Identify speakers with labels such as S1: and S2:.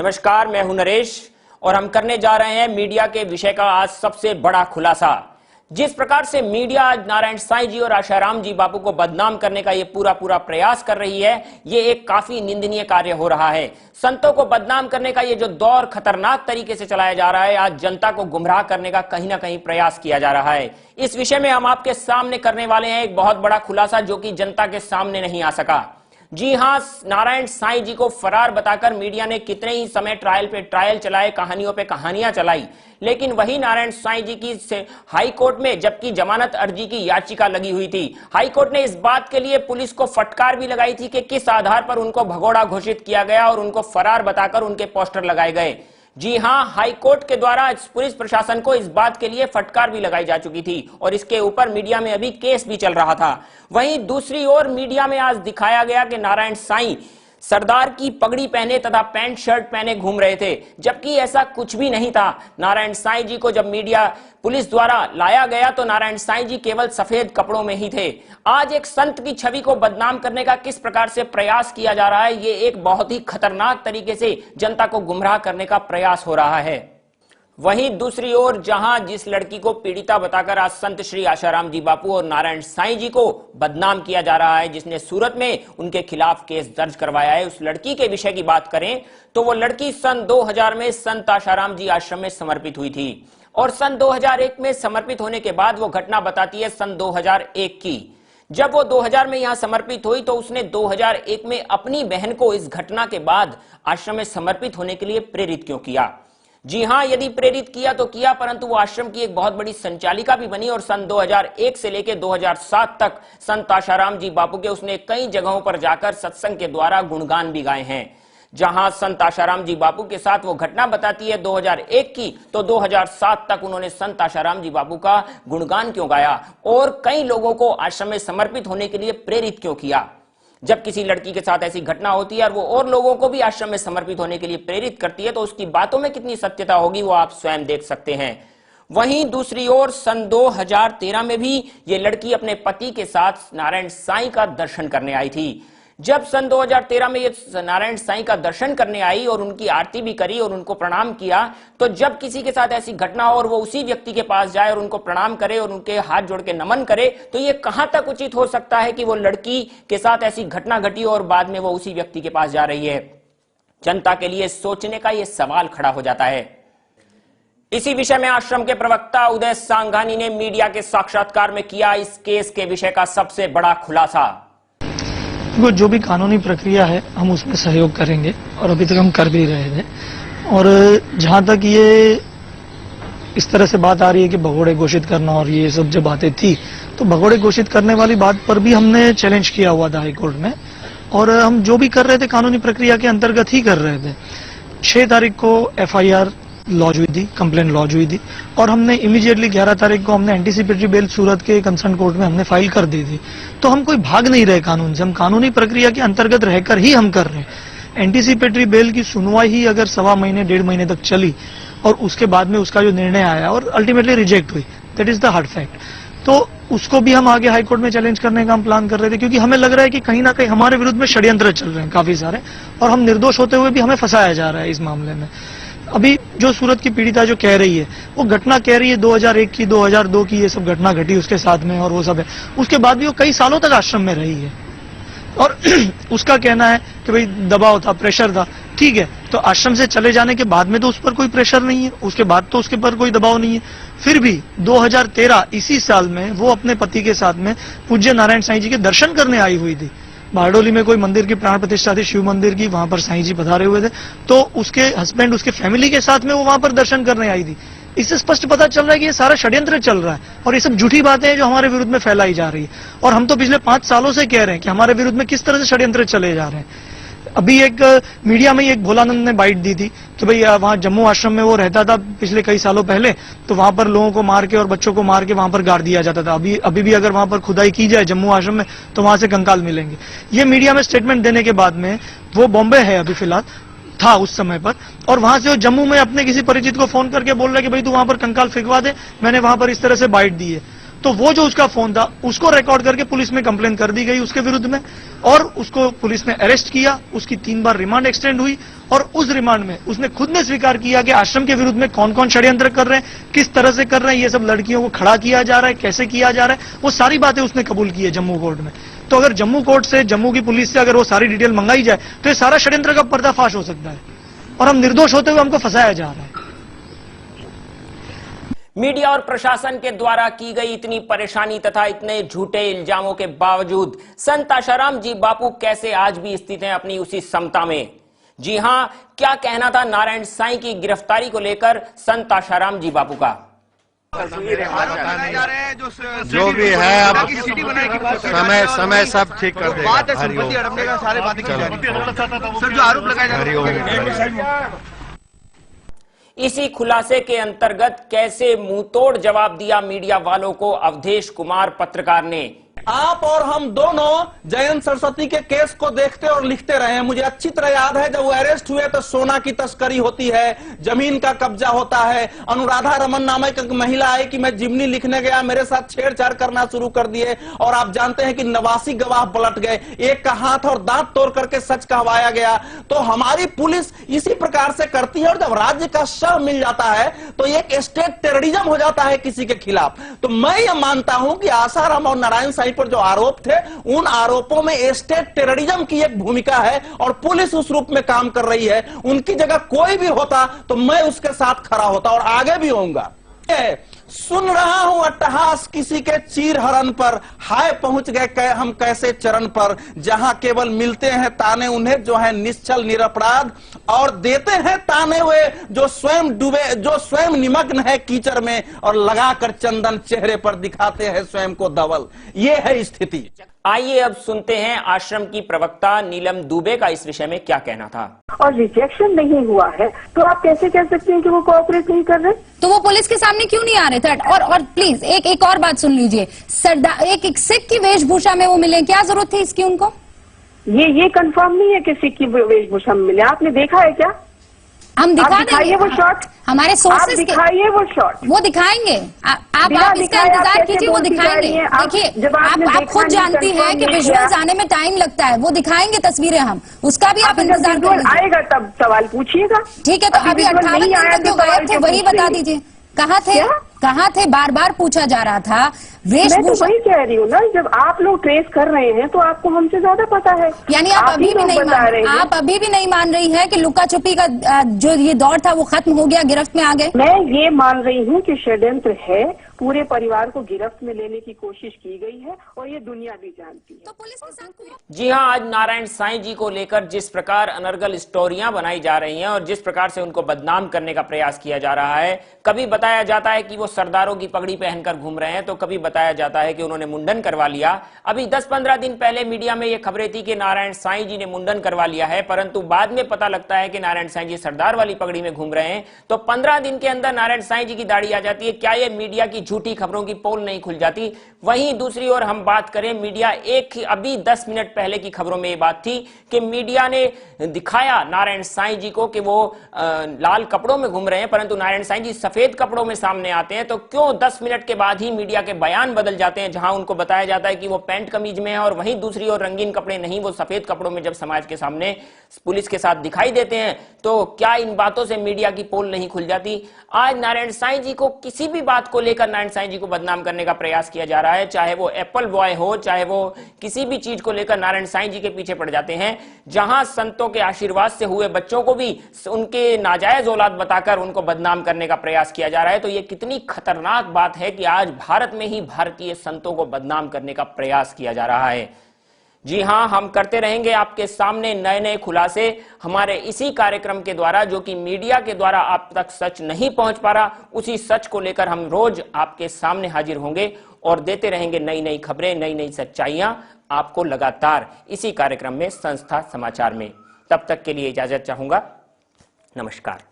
S1: नमस्कार, मैं हूं नरेश और हम करने जा रहे हैं मीडिया के विषय का आज सबसे बड़ा खुलासा। जिस प्रकार से मीडिया आज नारायण साईं जी और आशाराम जी बापू को बदनाम करने का ये पूरा प्रयास कर रही है, ये एक काफी निंदनीय कार्य हो रहा है। संतों को बदनाम करने का ये जो दौर खतरनाक तरीके से चलाया जा रहा है, आज जनता को गुमराह करने का कहीं ना कहीं प्रयास किया जा रहा है। इस विषय में हम आपके सामने करने वाले हैं एक बहुत बड़ा खुलासा जो कि जनता के सामने नहीं आ सका। जी हां, नारायण साईं जी को फरार बताकर मीडिया ने कितने ही समय ट्रायल पे ट्रायल चलाए, कहानियों पे कहानियां चलाई, लेकिन वही नारायण साईं जी की हाई कोर्ट में जबकि जमानत अर्जी की याचिका लगी हुई थी, हाई कोर्ट ने इस बात के लिए पुलिस को फटकार भी लगाई थी कि किस आधार पर उनको भगोड़ा घोषित किया गया और उनको फरार बताकर उनके पोस्टर लगाए गए। जी हां, हाई कोर्ट के द्वारा पुलिस प्रशासन को इस बात के लिए फटकार भी लगाई जा चुकी थी और इसके ऊपर मीडिया में अभी केस भी चल रहा था। वहीं दूसरी ओर मीडिया में आज दिखाया गया कि नारायण साईं सरदार की पगड़ी पहने तथा पैंट शर्ट पहने घूम रहे थे, जबकि ऐसा कुछ भी नहीं था। नारायण साईं जी को जब मीडिया पुलिस द्वारा लाया गया तो नारायण साईं जी केवल सफेद कपड़ों में ही थे। आज एक संत की छवि को बदनाम करने का किस प्रकार से प्रयास किया जा रहा है, ये एक बहुत ही खतरनाक तरीके से जनता को गुमराह करने का प्रयास हो रहा है। वहीं दूसरी ओर जहां जिस लड़की को पीड़िता बताकर आज संत श्री आशाराम जी बापू और नारायण साईं जी को बदनाम किया जा रहा है, जिसने सूरत में उनके खिलाफ केस दर्ज करवाया है, उस लड़की के विषय की बात करें तो वो लड़की सन 2000 में संत आशाराम जी आश्रम में समर्पित हुई थी और सन 2001 में समर्पित होने के बाद वो घटना बताती है सन 2001 की। जब वो 2000 में यहां समर्पित हुई तो उसने 2001 में अपनी बहन को इस घटना के बाद आश्रम में समर्पित होने के लिए प्रेरित क्यों किया? जी हां, यदि प्रेरित किया तो किया, परंतु वो आश्रम की एक बहुत बड़ी संचालिका भी बनी और सन 2001 से लेकर 2007 तक संत आशाराम जी बापू के उसने कई जगहों पर जाकर सत्संग के द्वारा गुणगान भी गाए हैं। जहां संत आशाराम जी बापू के साथ वो घटना बताती है 2001 की, तो 2007 तक उन्होंने संत आशाराम जी बापू का गुणगान क्यों गाया और कई लोगों को आश्रम में समर्पित होने के लिए प्रेरित क्यों किया? जब किसी लड़की के साथ ऐसी घटना होती है और वो और लोगों को भी आश्रम में समर्पित होने के लिए प्रेरित करती है तो उसकी बातों में कितनी सत्यता होगी वो आप स्वयं देख सकते हैं। वहीं दूसरी ओर सन 2013 में भी ये लड़की अपने पति के साथ नारायण साईं का दर्शन करने आई थी। जब सन 2013 में ये नारायण साईं का दर्शन करने आई और उनकी आरती भी करी और उनको प्रणाम किया, तो जब किसी के साथ ऐसी घटना हो और वो उसी व्यक्ति के पास जाए और उनको प्रणाम करे और उनके हाथ जोड़ के नमन करे, तो ये कहां तक उचित हो सकता है कि वो लड़की के साथ ऐसी घटना घटी और बाद में वो उसी व्यक्ति के पास जा रही है? जनता के लिए सोचने का ये सवाल खड़ा हो जाता है। इसी विषय में आश्रम के प्रवक्ता उदय सांघानी ने मीडिया के साक्षात्कार में किया इस केस के विषय का सबसे बड़ा खुलासा।
S2: वो जो भी कानूनी प्रक्रिया है हम उसमें सहयोग करेंगे और अभी तक हम कर भी रहे थे। और जहां तक ये इस तरह से बात आ रही है कि भगोड़े घोषित करना और ये सब जो बातें थी, तो भगोड़े घोषित करने वाली बात पर भी हमने चैलेंज किया हुआ था हाईकोर्ट में और हम जो भी कर रहे थे कानूनी प्रक्रिया के अंतर्गत ही कर रहे थे। 6 तारीख को FIR लॉन्च हुई थी, कंप्लेंट लॉन्च हुई थी और हमने इमीडिएटली 11 तारीख को हमने एंटीसिपेटरी बेल सूरत के कंसर्न कोर्ट में हमने फाइल कर दी थी। तो हम कोई भाग नहीं रहे कानून से, हम कानूनी प्रक्रिया के अंतर्गत रहकर ही हम कर रहे हैं। एंटीसिपेटरी बेल की सुनवाई ही अगर 1.25 महीने 1.5 महीने तक चली और उसके बाद में उसका जो निर्णय आया और अल्टीमेटली रिजेक्ट हुई, that is the hard fact. तो उसको भी हम आगे हाईकोर्ट में चैलेंज करने का हम प्लान कर रहे थे, क्योंकि हमें लग रहा है कि कहीं ना कहीं हमारे विरुद्ध में षड्यंत्र चल रहे हैं काफी सारे और हम निर्दोष होते हुए भी हमें फंसाया जा रहा है इस मामले में। अभी जो सूरत की पीड़िता जो कह रही है वो घटना कह रही है 2001 की, 2002 की, ये सब घटना घटी उसके साथ में और वो सब है। उसके बाद भी वो कई सालों तक आश्रम में रही है और उसका कहना है कि भाई दबाव था, प्रेशर था। ठीक है, तो आश्रम से चले जाने के बाद में तो उस पर कोई प्रेशर नहीं है, उसके बाद तो उसके पर कोई दबाव नहीं है। फिर भी 2013 इसी साल में वो अपने पति के साथ में पूज्य नारायण साईं जी के दर्शन करने आई हुई थी। बारडोली में कोई मंदिर की प्राण प्रतिष्ठा थी, शिव मंदिर की, वहां पर साईं जी पधारे हुए थे, तो उसके हस्बैंड उसके फैमिली के साथ में वो वहां पर दर्शन करने आई थी। इससे स्पष्ट पता चल रहा है कि ये सारा षड्यंत्र चल रहा है और ये सब झूठी बातें हैं जो हमारे विरुद्ध में फैलाई जा रही है। और हम तो पिछले 5 सालों से कह रहे हैं कि हमारे विरुद्ध में किस तरह से षड्यंत्र चले जा रहे हैं। अभी एक मीडिया में एक भोलानंद ने बाइट दी थी कि भाई वहां जम्मू आश्रम में वो रहता था पिछले कई सालों पहले, तो वहां पर लोगों को मार के और बच्चों को मार के वहां पर गाड़ दिया जाता था। अभी भी अगर वहां पर खुदाई की जाए जम्मू आश्रम में तो वहां से कंकाल मिलेंगे। ये मीडिया में स्टेटमेंट देने के बाद में वो बॉम्बे है अभी फिलहाल, था उस समय पर, और वहां से वो जम्मू में अपने किसी परिचित को फोन करके बोल रहा है कि भाई तू वहां पर कंकाल फेंकवा दे, मैंने वहां पर इस तरह से बाइट दी है। तो वो जो उसका फोन था उसको रिकॉर्ड करके पुलिस में कंप्लेन कर दी गई उसके विरुद्ध में, और उसको पुलिस ने अरेस्ट किया। उसकी 3 बार रिमांड एक्सटेंड हुई, और उस रिमांड में उसने खुद ने स्वीकार किया कि आश्रम के विरुद्ध में कौन कौन षड्यंत्र कर रहे हैं, किस तरह से कर रहे हैं, ये सब लड़कियों को खड़ा किया जा रहा है, कैसे किया जा रहा है, वो सारी बातें उसने कबूल की है जम्मू कोर्ट में। तो अगर जम्मू कोर्ट से, जम्मू की पुलिस से अगर वो सारी डिटेल मंगाई जाए तो ये सारा षड्यंत्र का पर्दाफाश हो सकता है, और हम निर्दोष होते हुए हमको फंसाया जा रहा है।
S1: मीडिया और प्रशासन के द्वारा की गई इतनी परेशानी तथा इतने झूठे इल्जामों के बावजूद संत आशाराम जी बापू कैसे आज भी स्थित हैं अपनी उसी समता में। जी हां, क्या कहना था नारायण साईं की गिरफ्तारी को लेकर संत आशाराम जी बापू का।
S3: जो भी है अब समय सब ठीक कर देगा।
S4: सर, जो आरोप लगाए जा रहे हैं,
S1: इसी खुलासे के अंतर्गत कैसे मुंहतोड़ जवाब दिया मीडिया वालों को अवधेश कुमार पत्रकार ने।
S5: आप और हम दोनों जयंत सरस्वती के केस को देखते और लिखते रहे हैं। मुझे अच्छी तरह याद है जब वो अरेस्ट हुए तो सोना की तस्करी होती है, जमीन का कब्जा होता है। अनुराधा रमन नामक एक महिला आई कि मैं जिमनी लिखने गया, मेरे साथ छेड़छाड़ करना शुरू कर दिए, और आप जानते हैं कि 89 गवाह पलट गए, एक का हाथ और दांत तोड़ करके सच कहवाया गया। तो हमारी पुलिस इसी प्रकार से करती है, और जब राज्य का शव मिल जाता है तो एक स्टेट टेररिज्म हो जाता है किसी के खिलाफ। तो मैं ये मानता हूं कि आसाराम और नारायण साईं पर जो आरोप थे, उन आरोपों में स्टेट टेररिज्म की एक भूमिका है, और पुलिस उस रूप में काम कर रही है। उनकी जगह कोई भी होता तो मैं उसके साथ खड़ा होता, और आगे भी होऊंगा। सुन रहा हूं अट्टहास किसी के चीर हरण पर, हाय पहुंच गए हम कैसे चरण पर, जहां केवल मिलते हैं ताने उन्हें जो है निश्चल निरपराध, और देते हैं ताने हुए जो स्वयं डूबे, जो स्वयं निमग्न है कीचड़ में, और लगाकर चंदन चेहरे पर दिखाते हैं स्वयं को धवल। ये है स्थिति।
S1: आइए अब सुनते हैं आश्रम की प्रवक्ता नीलम दुबे का इस विषय में क्या कहना था।
S6: और रिजेक्शन नहीं हुआ है तो आप कैसे कह सकते हैं कि वो कोऑपरेट नहीं कर रहे?
S7: तो वो पुलिस के सामने क्यों नहीं आ रहे थे? और प्लीज एक और बात सुन लीजिए, सरदार एक सिख की वेशभूषा में वो मिले, क्या जरूरत थी इसकी उनको?
S6: ये कंफर्म नहीं है कि सिख की वेशभूषा में मिले। आपने देखा है क्या?
S7: हम दिखा देंगे
S6: वो शॉट,
S7: हमारे सोर्सेस
S6: दिखाइए वो शॉट,
S7: वो दिखाएंगे। आप इसका इंतजार कीजिए, वो दिखाएंगे। देखिए, आप खुद जानती हैं कि विजुअल्स आने में टाइम लगता है, वो दिखाएंगे तस्वीरें, हम उसका भी आप इंतजार करें।
S6: आएगा तब सवाल पूछिएगा।
S7: ठीक है, तो अभी 18 दिन तक जो गायब थे वही बता दीजिए, कहाँ थे? बार बार पूछा जा रहा था।
S6: मैं तो वही कह रही हूँ ना, जब आप लोग ट्रेस कर रहे हैं तो आपको हमसे ज्यादा पता है।
S7: यानी आप अभी भी नहीं मान रही हैं कि लुका छुपी का जो ये दौर था वो खत्म हो गया, गिरफ्त में आ गए?
S6: मैं ये मान रही हूँ कि षड्यंत्र है, पूरे परिवार को गिरफ्त में लेने की कोशिश की गई है, और ये दुनिया भी जानती है।
S7: तो पुलिस के साथ
S1: जी हां, आज नारायण साईं जी को लेकर जिस प्रकार अनर्गल स्टोरियां बनाई जा रही हैं और जिस प्रकार से उनको बदनाम करने का प्रयास किया जा रहा है, कभी बताया जाता है कि वो सरदारों की पगड़ी पहनकर घूम रहे हैं, तो कभी बताया जाता है कि उन्होंने मुंडन करवा लिया। अभी 10-15 दिन पहले मीडिया में ये खबरें थी कि नारायण साईं जी ने मुंडन करवा लिया है, परंतु बाद में पता लगता है कि नारायण साईं जी सरदार वाली पगड़ी में घूम रहे हैं। तो 15 दिन के अंदर नारायण साईं जी की दाढ़ी आ जाती है। क्या ये मीडिया की झूठी खबरों की पोल नहीं खुल जाती? वहीं दूसरी ओर हम बात करें, मीडिया अभी 10 मिनट पहले की खबरों में ये बात थी कि मीडिया ने दिखाया नारायण साईं जी को कि वो लाल कपड़ों में घूम रहे हैं, परंतु नारायण साईं जी सफेद कपड़ों में सामने आते हैं। तो क्यों 10 मिनट के बाद ही मीडिया के बयान बदल जाते हैं, जहां उनको बताया जाता है कि वो पैंट कमीज में है, और वहीं दूसरी ओर रंगीन कपड़े नहीं, वो सफेद कपड़ों में जब समाज के सामने पुलिस के साथ दिखाई देते हैं। तो क्या इन बातों से मीडिया की पोल नहीं खुल जाती? आज नारायण साईं जी को किसी भी बात को लेकर नारायण साईं जी को बदनाम करने का प्रयास किया जा रहा है, चाहे वो एप्पल बॉय हो, चाहे वो किसी भी चीज को लेकर नारायण साईं जी के पीछे पड़ जाते हैं। जहां संतों के आशीर्वाद से हुए बच्चों को भी उनके नाजायज औलाद बताकर उनको बदनाम करने का प्रयास किया जा रहा है, तो यह कितनी खतरनाक बात है कि आज भारत में ही भारतीय संतों को बदनाम करने का प्रयास किया जा रहा है। जी हां, हम करते रहेंगे आपके सामने नए नए खुलासे हमारे इसी कार्यक्रम के द्वारा, जो कि मीडिया के द्वारा आप तक सच नहीं पहुंच पा रहा, उसी सच को लेकर हम रोज आपके सामने हाजिर होंगे और देते रहेंगे नई नई खबरें, नई नई सच्चाइयां आपको लगातार इसी कार्यक्रम में, संस्था समाचार में। तब तक के लिए इजाजत चाहूंगा। नमस्कार।